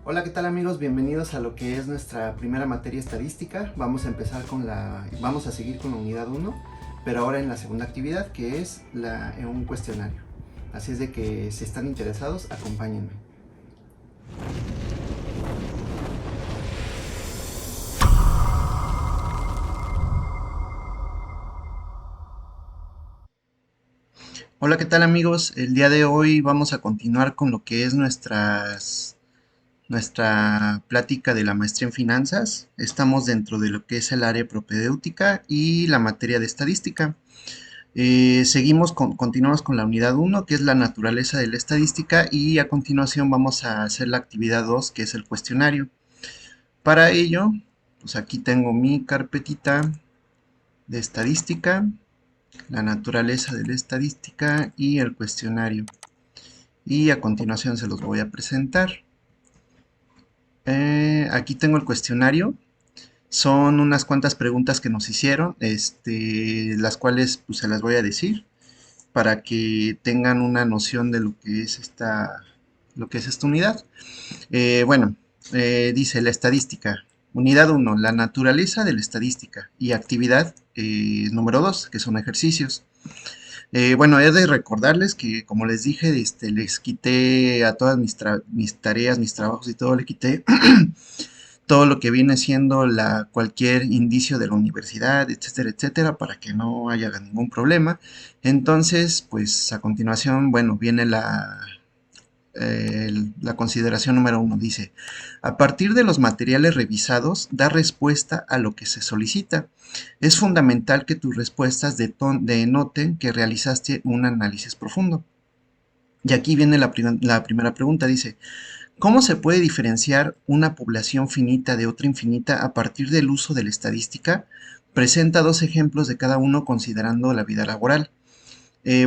Hola, ¿qué tal amigos? Bienvenidos a lo que es nuestra primera materia estadística. Vamos a empezar vamos a seguir con la unidad uno, pero ahora en la segunda actividad, que es un cuestionario. Así es de que si están interesados, acompáñenme. Hola, ¿qué tal amigos? El día de hoy vamos a continuar con lo que es nuestra plática de la maestría en finanzas. Estamos dentro de lo que es el área propedéutica y la materia de estadística. Continuamos con la unidad uno, que es la naturaleza de la estadística, y a continuación vamos a hacer la actividad 2, que es el cuestionario. Para ello, pues aquí tengo mi carpetita de estadística, la naturaleza de la estadística y el cuestionario. Y a continuación se los voy a presentar. Aquí tengo el cuestionario. Son unas cuantas preguntas que nos hicieron, las cuales pues, se las voy a decir para que tengan una noción de lo que es esta unidad. Bueno, dice la estadística. Unidad uno, la naturaleza de la estadística. Y actividad número 2, que son ejercicios. Bueno, he de recordarles que, como les dije, les quité a todas mis tareas, mis trabajos y todo, le quité todo lo que viene siendo cualquier indicio de la universidad, etcétera, etcétera, para que no haya ningún problema. Entonces, pues a continuación, bueno, viene la consideración número uno. Dice, a partir de los materiales revisados, da respuesta a lo que se solicita. Es fundamental que tus respuestas denoten que realizaste un análisis profundo. Y aquí viene la primera pregunta, dice, ¿cómo se puede diferenciar una población finita de otra infinita a partir del uso de la estadística? Presenta dos ejemplos de cada uno considerando la vida laboral.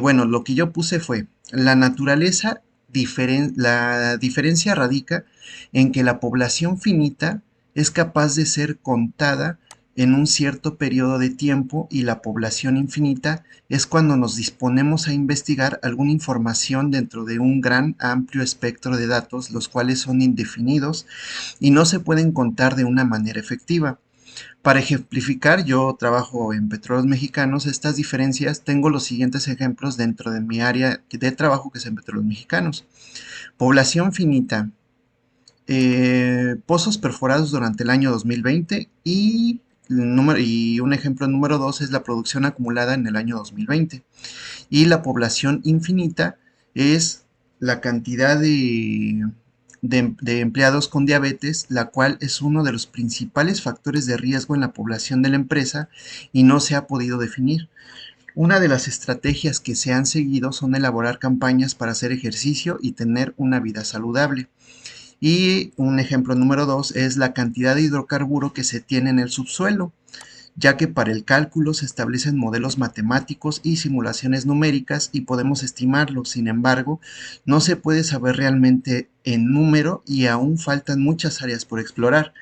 Bueno, lo que yo puse fue, la naturaleza, la diferencia radica en que la población finita es capaz de ser contada en un cierto periodo de tiempo, y la población infinita es cuando nos disponemos a investigar alguna información dentro de un gran amplio espectro de datos, los cuales son indefinidos y no se pueden contar de una manera efectiva. Para ejemplificar, yo trabajo en Petróleos Mexicanos. Estas diferencias, tengo los siguientes ejemplos dentro de mi área de trabajo, que es en Petróleos Mexicanos. Población finita, pozos perforados durante el año 2020, y un ejemplo número 2 es la producción acumulada en el año 2020. Y la población infinita es la cantidad de empleados con diabetes, la cual es uno de los principales factores de riesgo en la población de la empresa y no se ha podido definir. Una de las estrategias que se han seguido son elaborar campañas para hacer ejercicio y tener una vida saludable. Y un ejemplo número 2 es la cantidad de hidrocarburo que se tiene en el subsuelo, ya que para el cálculo se establecen modelos matemáticos y simulaciones numéricas y podemos estimarlo. Sin embargo, no se puede saber realmente en número y aún faltan muchas áreas por explorar,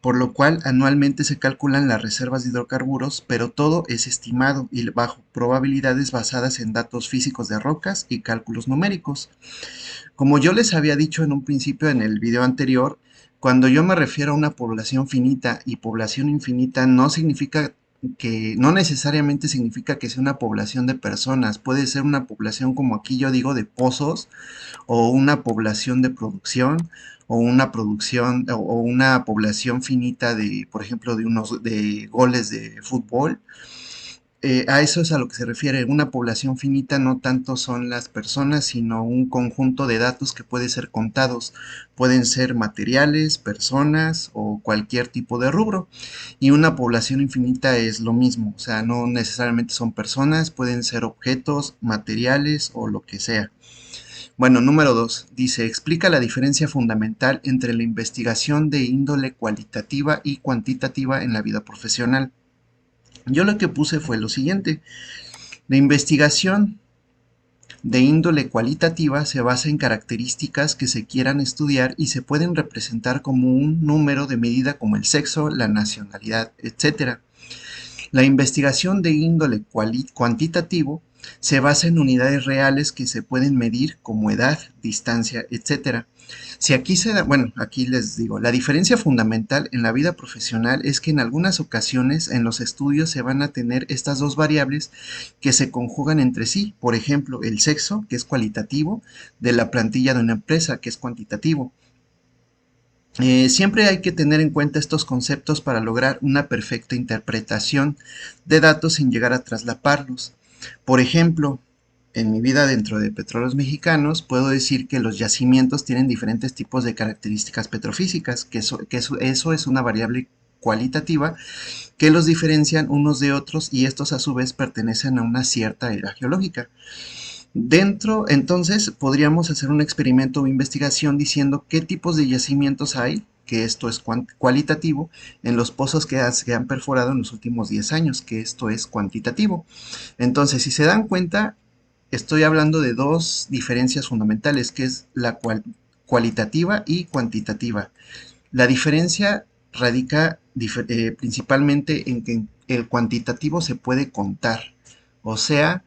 por lo cual anualmente se calculan las reservas de hidrocarburos, pero todo es estimado y bajo probabilidades basadas en datos físicos de rocas y cálculos numéricos. Como yo les había dicho en un principio en el video anterior, cuando yo me refiero a una población finita y población infinita, no necesariamente significa que sea una población de personas. Puede ser una población, como aquí yo digo, de pozos, o una población de producción, o una población finita de, por ejemplo, de goles de fútbol. A eso es a lo que se refiere. Una población finita no tanto son las personas, sino un conjunto de datos que pueden ser contados. Pueden ser materiales, personas o cualquier tipo de rubro. Y una población infinita es lo mismo. O sea, no necesariamente son personas, pueden ser objetos, materiales o lo que sea. Bueno, número 2. Dice, explica la diferencia fundamental entre la investigación de índole cualitativa y cuantitativa en la vida profesional. Yo lo que puse fue lo siguiente: la investigación de índole cualitativa se basa en características que se quieran estudiar y se pueden representar como un número de medida, como el sexo, la nacionalidad, etc. La investigación de índole cuantitativo Se basa en unidades reales que se pueden medir como edad, distancia, etcétera. Si aquí se da, bueno, aquí les digo, la diferencia fundamental en la vida profesional es que en algunas ocasiones en los estudios se van a tener estas dos variables que se conjugan entre sí. Por ejemplo, el sexo, que es cualitativo, de la plantilla de una empresa, que es cuantitativo. Siempre hay que tener en cuenta estos conceptos para lograr una perfecta interpretación de datos sin llegar a traslaparlos. Por ejemplo, en mi vida dentro de Petróleos Mexicanos, puedo decir que los yacimientos tienen diferentes tipos de características petrofísicas, eso es una variable cualitativa que los diferencian unos de otros y estos a su vez pertenecen a una cierta era geológica. Dentro, entonces, podríamos hacer un experimento o investigación diciendo qué tipos de yacimientos hay, que esto es cualitativo, en los pozos que se han perforado en los últimos 10 años, que esto es cuantitativo. Entonces, si se dan cuenta, estoy hablando de dos diferencias fundamentales, que es la cualitativa y cuantitativa. La diferencia radica principalmente en que el cuantitativo se puede contar, o sea,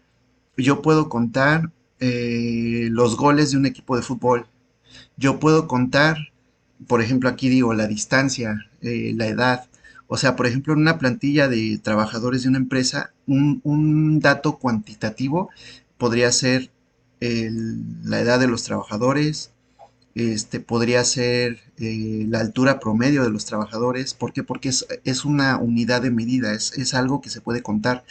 yo puedo contar los goles de un equipo de fútbol. Yo puedo contar, por ejemplo, aquí digo la distancia, la edad. O sea, por ejemplo, en una plantilla de trabajadores de una empresa, un dato cuantitativo podría ser la edad de los trabajadores, podría ser la altura promedio de los trabajadores. ¿Por qué? Porque es una unidad de medida, es algo que se puede contar.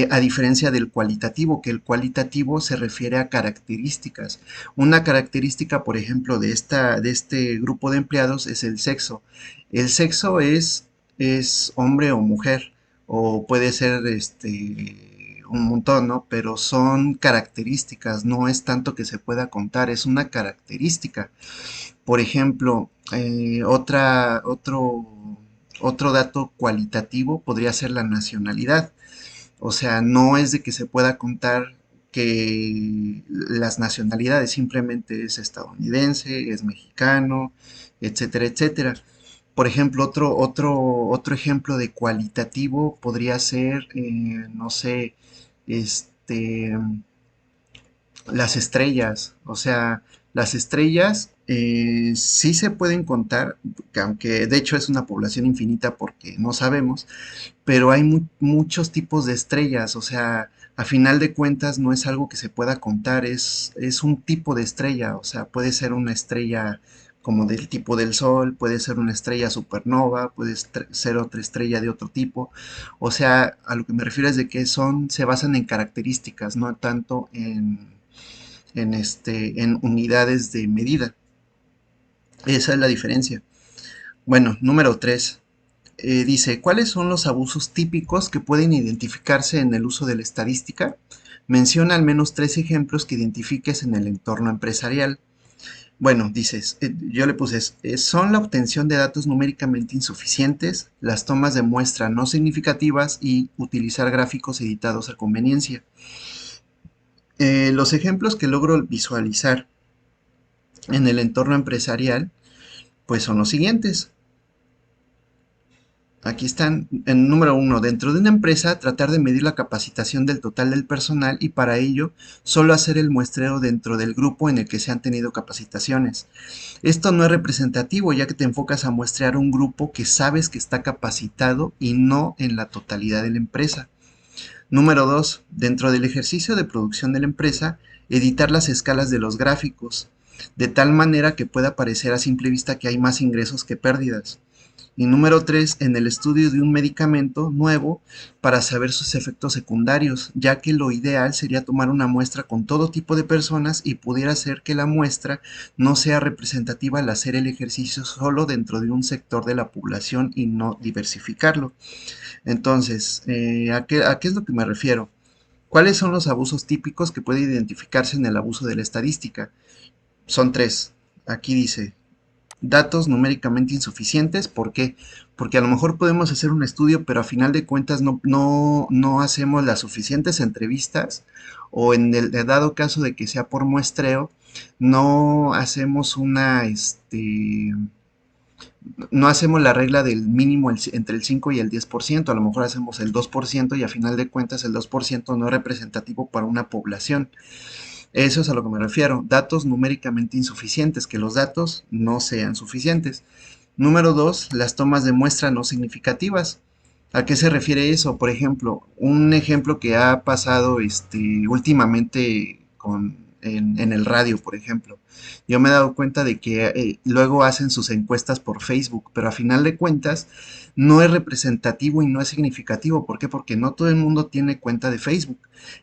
A diferencia del cualitativo, que el cualitativo se refiere a características. Una característica, por ejemplo, de este grupo de empleados es el sexo. El sexo es hombre o mujer, o puede ser un montón, ¿no? Pero son características, no es tanto que se pueda contar, es una característica. Por ejemplo, otro dato cualitativo podría ser la nacionalidad. O sea, no es de que se pueda contar que las nacionalidades, simplemente es estadounidense, es mexicano, etcétera, etcétera. Por ejemplo, otro ejemplo de cualitativo podría ser, no sé, este, las estrellas. O sea, las estrellas sí se pueden contar, que aunque de hecho es una población infinita porque no sabemos, pero hay muchos tipos de estrellas. O sea, a final de cuentas no es algo que se pueda contar, es un tipo de estrella. O sea, puede ser una estrella como del tipo del Sol, puede ser una estrella supernova, puede ser otra estrella de otro tipo. O sea, a lo que me refiero es de que se basan en características, no tanto en unidades de medida. Esa es la diferencia. Bueno, número 3. Dice, ¿cuáles son los abusos típicos que pueden identificarse en el uso de la estadística? Menciona al menos 3 ejemplos que identifiques en el entorno empresarial. Bueno, dices, yo le puse, son la obtención de datos numéricamente insuficientes, las tomas de muestra no significativas y utilizar gráficos editados a conveniencia. Los ejemplos que logro visualizar en el entorno empresarial, pues son los siguientes. Aquí están. En número 1, dentro de una empresa, tratar de medir la capacitación del total del personal y para ello solo hacer el muestreo dentro del grupo en el que se han tenido capacitaciones. Esto no es representativo ya que te enfocas a muestrear un grupo que sabes que está capacitado y no en la totalidad de la empresa. Número 2, dentro del ejercicio de producción de la empresa, editar las escalas de los gráficos, de tal manera que pueda parecer a simple vista que hay más ingresos que pérdidas. Y número 3, en el estudio de un medicamento nuevo para saber sus efectos secundarios, ya que lo ideal sería tomar una muestra con todo tipo de personas y pudiera ser que la muestra no sea representativa al hacer el ejercicio solo dentro de un sector de la población y no diversificarlo. Entonces, ¿a qué es lo que me refiero? ¿Cuáles son los abusos típicos que puede identificarse en el abuso de la estadística? Son 3. Aquí dice, datos numéricamente insuficientes. ¿Por qué? Porque a lo mejor podemos hacer un estudio, pero a final de cuentas no hacemos las suficientes entrevistas, o en el dado caso de que sea por muestreo, no hacemos No hacemos la regla del mínimo entre el 5 y el 10%, a lo mejor hacemos el 2% y a final de cuentas el 2% no es representativo para una población. Eso es a lo que me refiero, datos numéricamente insuficientes, que los datos no sean suficientes. Número 2, las tomas de muestra no significativas. ¿A qué se refiere eso? Por ejemplo, un ejemplo que ha pasado últimamente en el radio, por ejemplo. Yo me he dado cuenta de que luego hacen sus encuestas por Facebook, pero a final de cuentas no es representativo y no es significativo. ¿Por qué? Porque no todo el mundo tiene cuenta de Facebook.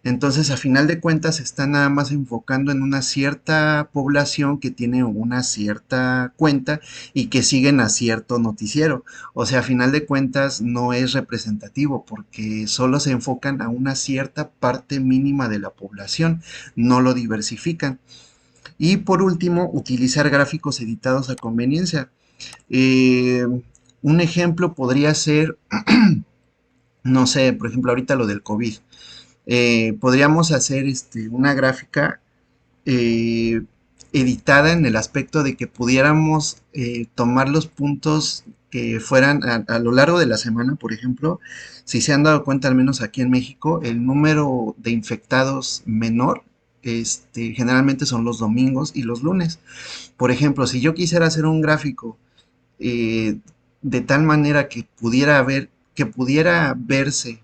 Entonces, a final de cuentas, se está nada más enfocando en una cierta población que tiene una cierta cuenta y que siguen a cierto noticiero. O sea, a final de cuentas no es representativo porque solo se enfocan a una cierta parte mínima de la población, no lo diversifican. Y por último, utilizar gráficos editados a conveniencia. Eh, un ejemplo podría ser, no sé, por ejemplo, ahorita lo del COVID. Podríamos hacer una gráfica eh, editada en el aspecto de que pudiéramos tomar los puntos que fueran a lo largo de la semana, por ejemplo, si se han dado cuenta, al menos aquí en México, el número de infectados menor, generalmente son los domingos y los lunes. Por ejemplo, si yo quisiera hacer un gráfico eh, de tal manera que pudiera verse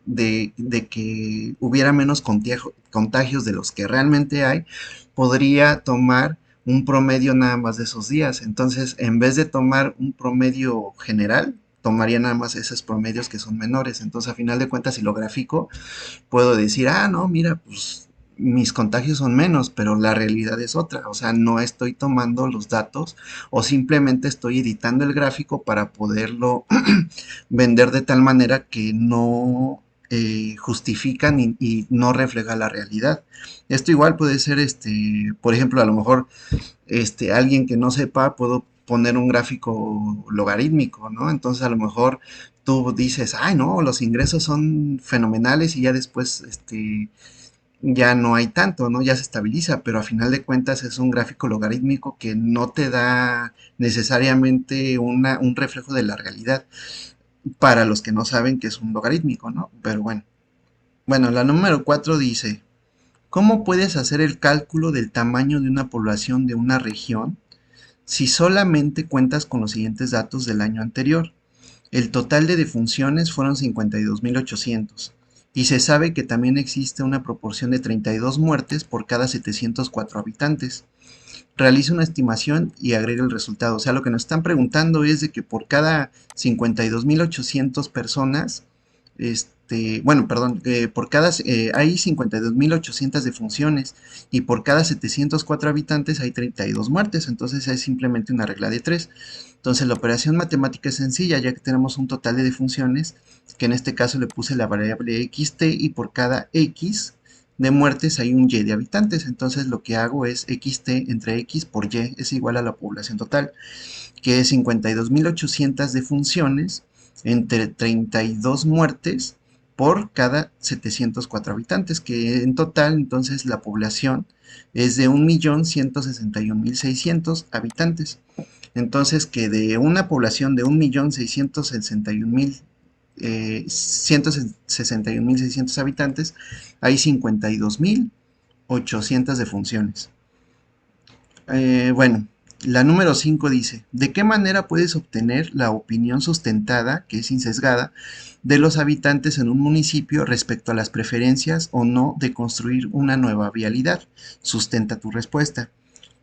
de que hubiera menos contagios de los que realmente hay, podría tomar un promedio nada más de esos días. Entonces, en vez de tomar un promedio general, tomaría nada más esos promedios que son menores. Entonces, a final de cuentas, si lo grafico, puedo decir, ah, no, mira, pues mis contagios son menos, pero la realidad es otra. O sea, no estoy tomando los datos o simplemente estoy editando el gráfico para poderlo vender de tal manera que no justifican y no refleja la realidad. Esto igual puede ser, por ejemplo, a lo mejor alguien que no sepa, puedo poner un gráfico logarítmico, ¿no? Entonces a lo mejor tú dices, ay, no, los ingresos son fenomenales y ya después, ya no hay tanto, ¿no? Ya se estabiliza, pero a final de cuentas es un gráfico logarítmico que no te da necesariamente un reflejo de la realidad para los que no saben que es un logarítmico, ¿no? Pero bueno. Bueno, la número 4 dice, ¿cómo puedes hacer el cálculo del tamaño de una población de una región si solamente cuentas con los siguientes datos del año anterior? El total de defunciones fueron 52.800 y se sabe que también existe una proporción de 32 muertes por cada 704 habitantes. Realiza una estimación y agrega el resultado. O sea, lo que nos están preguntando es de que por cada 52.800 personas, bueno, perdón, hay 52.800 defunciones y por cada 704 habitantes hay 32 muertes, entonces es simplemente una regla de 3. Entonces la operación matemática es sencilla, ya que tenemos un total de defunciones, que en este caso le puse la variable xt y por cada x de muertes hay un y de habitantes, entonces lo que hago es xt entre x por y es igual a la población total, que es 52.800 defunciones entre 32 muertes por cada 704 habitantes, que en total entonces la población es de 1.161.600 habitantes. Entonces que de una población de 1.661.600 habitantes hay 52.800 defunciones. Bueno, la número 5 dice, ¿de qué manera puedes obtener la opinión sustentada, que es insesgada, de los habitantes en un municipio respecto a las preferencias o no de construir una nueva vialidad? Sustenta tu respuesta.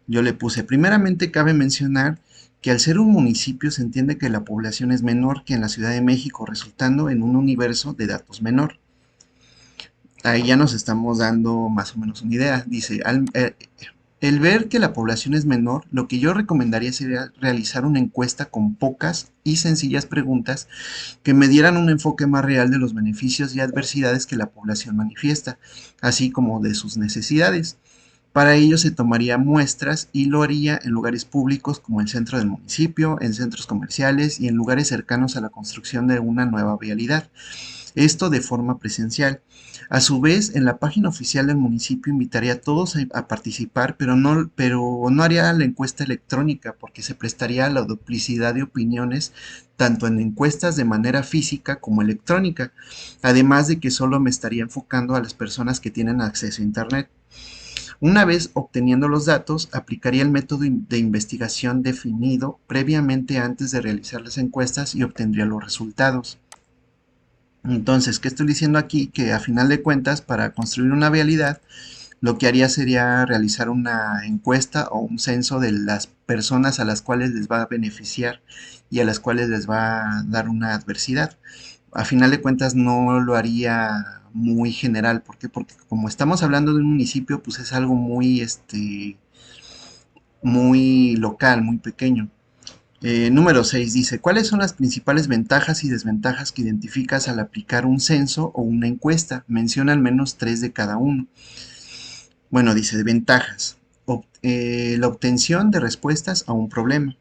Yo le puse, primeramente cabe mencionar que al ser un municipio se entiende que la población es menor que en la Ciudad de México, resultando en un universo de datos menor. Ahí ya nos estamos dando más o menos una idea. Dice, el ver que la población es menor, lo que yo recomendaría sería realizar una encuesta con pocas y sencillas preguntas que me dieran un enfoque más real de los beneficios y adversidades que la población manifiesta, así como de sus necesidades. Para ello se tomaría muestras y lo haría en lugares públicos como el centro del municipio, en centros comerciales y en lugares cercanos a la construcción de una nueva vialidad. esto de forma presencial. A su vez, en la página oficial del municipio invitaría a todos a participar, pero no haría la encuesta electrónica porque se prestaría a la duplicidad de opiniones tanto en encuestas de manera física como electrónica, además de que solo me estaría enfocando a las personas que tienen acceso a Internet. Una vez obteniendo los datos, aplicaría el método de investigación definido previamente antes de realizar las encuestas y obtendría los resultados. Entonces, ¿qué estoy diciendo aquí? Que a final de cuentas, para construir una vialidad, lo que haría sería realizar una encuesta o un censo de las personas a las cuales les va a beneficiar y a las cuales les va a dar una adversidad. A final de cuentas no lo haría muy general. ¿Por qué? Porque como estamos hablando de un municipio, pues es algo muy, muy local, muy pequeño. Número 6 dice, ¿cuáles son las principales ventajas y desventajas que identificas al aplicar un censo o una encuesta? Menciona al menos tres de cada uno. Bueno, dice, ventajas. La obtención de respuestas a un problema.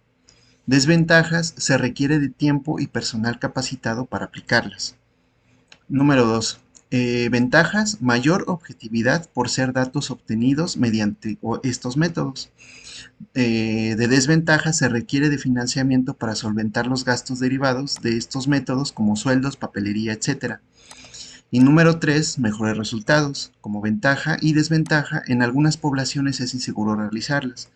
Desventajas, se requiere de tiempo y personal capacitado para aplicarlas. Número 2. Ventajas, mayor objetividad por ser datos obtenidos mediante estos métodos. De desventaja, se requiere de financiamiento para solventar los gastos derivados de estos métodos como sueldos, papelería, etcétera. Y número 3, mejores resultados. Como ventaja y desventaja, en algunas poblaciones es inseguro realizarlas.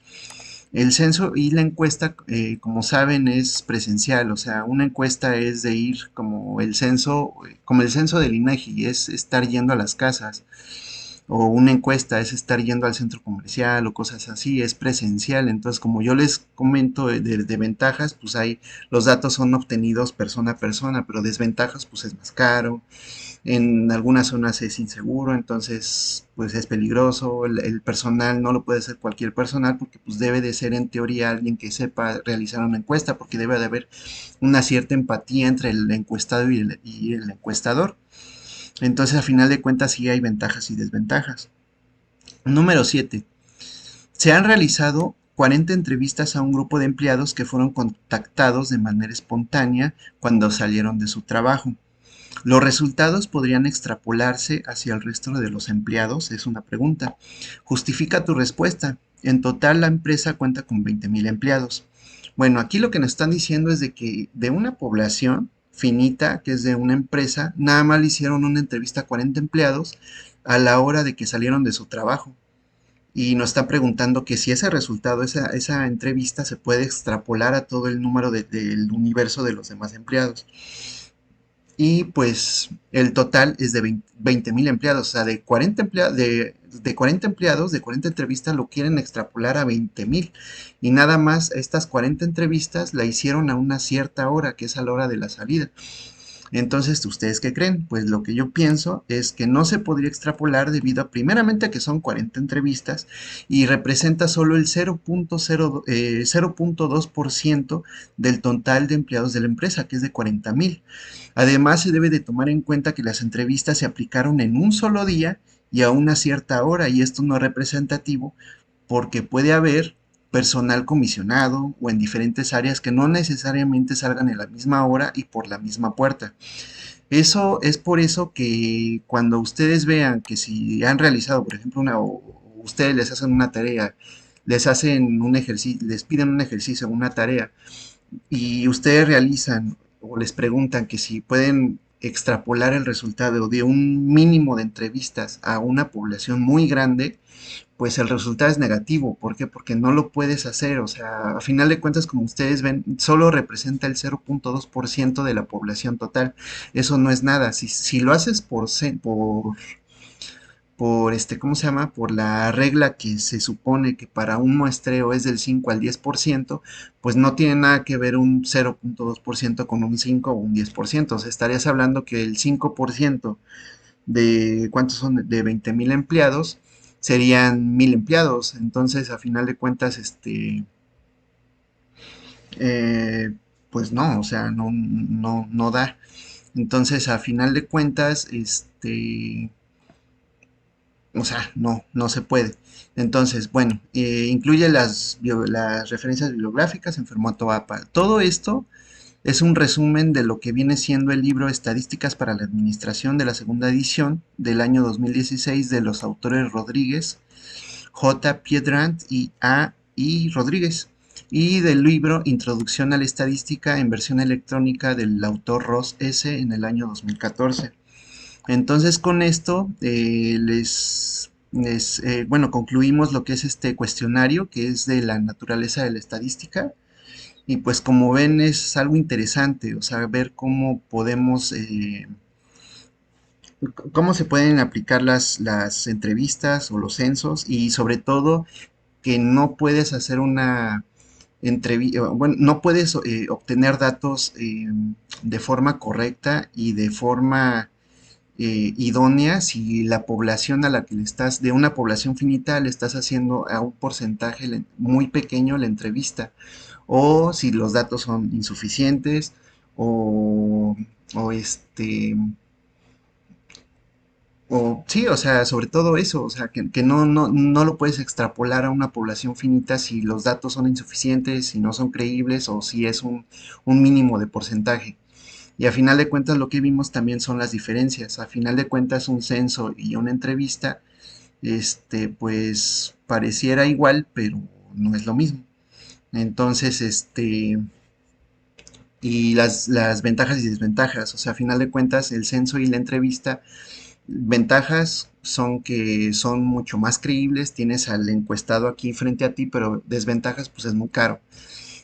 El censo y la encuesta, como saben, es presencial, o sea, una encuesta es de ir como el censo del INEGI, es estar yendo a las casas, o una encuesta es estar yendo al centro comercial o cosas así, es presencial. Entonces, como yo les comento de ventajas, pues hay, los datos son obtenidos persona a persona, pero desventajas, pues es más caro, en algunas zonas es inseguro, entonces pues es peligroso, el personal no lo puede hacer cualquier personal porque pues debe de ser en teoría alguien que sepa realizar una encuesta porque debe de haber una cierta empatía entre el encuestado y el encuestador. Entonces, a final de cuentas, sí hay ventajas y desventajas. Número 7. Se han realizado 40 entrevistas a un grupo de empleados que fueron contactados de manera espontánea cuando salieron de su trabajo. ¿Los resultados podrían extrapolarse hacia el resto de los empleados? Es una pregunta. Justifica tu respuesta. En total, la empresa cuenta con 20,000 empleados. Bueno, aquí lo que nos están diciendo es de que de una población finita, que es de una empresa, nada más le hicieron una entrevista a 40 empleados a la hora de que salieron de su trabajo. Y nos está preguntando que si ese resultado, esa entrevista se puede extrapolar a todo el número del universo de los demás empleados. Y pues el total es de 20,000 empleados, o sea, de 40 empleados, de 40 entrevistas lo quieren extrapolar a 20,000. Y nada más estas 40 entrevistas la hicieron a una cierta hora, que es a la hora de la salida. Entonces, ¿ustedes qué creen? Pues lo que yo pienso es que no se podría extrapolar debido a, primeramente, a que son 40 entrevistas y representa solo el 0.02% del total de empleados de la empresa, que es de 40,000. Además, se debe de tomar en cuenta que las entrevistas se aplicaron en un solo día y a una cierta hora, y esto no es representativo porque puede haber personal comisionado o en diferentes áreas que no necesariamente salgan en la misma hora y por la misma puerta. Eso es por eso que cuando ustedes vean que si han realizado, por ejemplo, o ustedes les hacen una tarea, les hacen un ejercicio, les piden un ejercicio, una tarea, y ustedes realizan o les preguntan que si pueden extrapolar el resultado de un mínimo de entrevistas a una población muy grande, pues el resultado es negativo. ¿Por qué? Porque no lo puedes hacer. O sea, a final de cuentas, como ustedes ven, solo representa el 0.2% de la población total. Eso no es nada. Si lo haces ¿cómo se llama? Por la regla que se supone que para un muestreo es del 5 al 10%, pues no tiene nada que ver un 0.2% con un 5 o un 10%. O sea, estarías hablando que el 5% de, ¿cuántos son? De 20,000 empleados, serían 1,000 empleados. Entonces, a final de cuentas, eh, pues no, o sea, no da. Entonces, a final de cuentas, o sea, no se puede. Entonces, bueno, incluye las referencias bibliográficas en formato APA. Todo esto Es un resumen de lo que viene siendo el libro Estadísticas para la Administración de la segunda edición del año 2016 de los autores Rodríguez, J. Piedrant y A. I. Rodríguez, y del libro Introducción a la Estadística en versión electrónica del autor Ross S. en el año 2014. Entonces con esto bueno, concluimos lo que es este cuestionario, que es de la naturaleza de la estadística, y pues como ven es algo interesante, o sea, ver cómo podemos, cómo se pueden aplicar las entrevistas o los censos, y sobre todo que no puedes hacer una entrevista, bueno, no puedes obtener datos de forma correcta y de forma idónea si la población a la que le estás, de una población finita, le estás haciendo a un porcentaje muy pequeño la entrevista, o si los datos son insuficientes, o, o o sí, o sea, sobre todo eso, o sea, que no lo puedes extrapolar a una población finita si los datos son insuficientes, si no son creíbles o si es un mínimo de porcentaje. Y a final de cuentas lo que vimos también son las diferencias. A final de cuentas un censo y una entrevista, pues pareciera igual, pero no es lo mismo. Entonces, y las ventajas y desventajas. O sea, a final de cuentas el censo y la entrevista, ventajas son que son mucho más creíbles, tienes al encuestado aquí frente a ti, pero desventajas pues es muy caro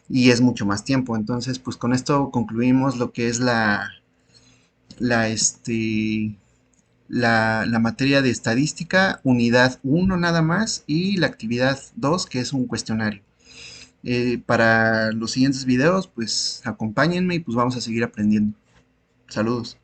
y es mucho más tiempo. Entonces, pues con esto concluimos lo que es la, este, la materia de estadística, unidad uno nada más, y la actividad 2 que es un cuestionario. Para los siguientes videos, pues acompáñenme y pues vamos a seguir aprendiendo. Saludos.